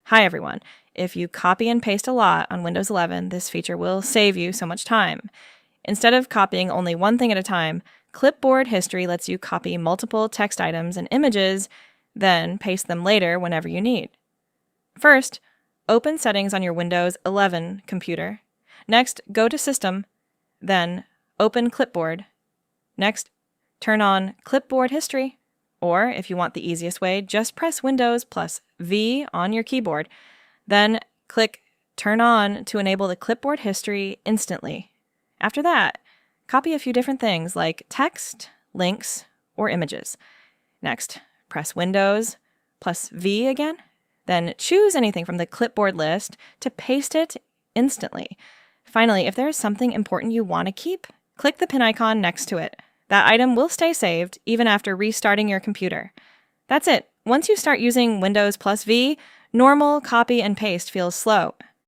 Hi everyone. If you copy and paste a lot on Windows 11, this feature will save you so much time. Instead of copying only one thing at a time, Clipboard History lets you copy multiple text items and images, then paste them later whenever you need. First, open Settings on your Windows 11 computer. Next, go to System, then open Clipboard. Next, turn on Clipboard History. Or, if you want the easiest way, just press Windows plus V on your keyboard. Then click Turn On to enable the Clipboard History instantly. After that, copy a few different things like text, links, or images. Next, press Windows plus V again. Then choose anything from the clipboard list to paste it instantly. Finally, if there is something important you want to keep, click the pin icon next to it. That item will stay saved even after restarting your computer. That's it. Once you start using Windows plus V, normal copy and paste feels slow.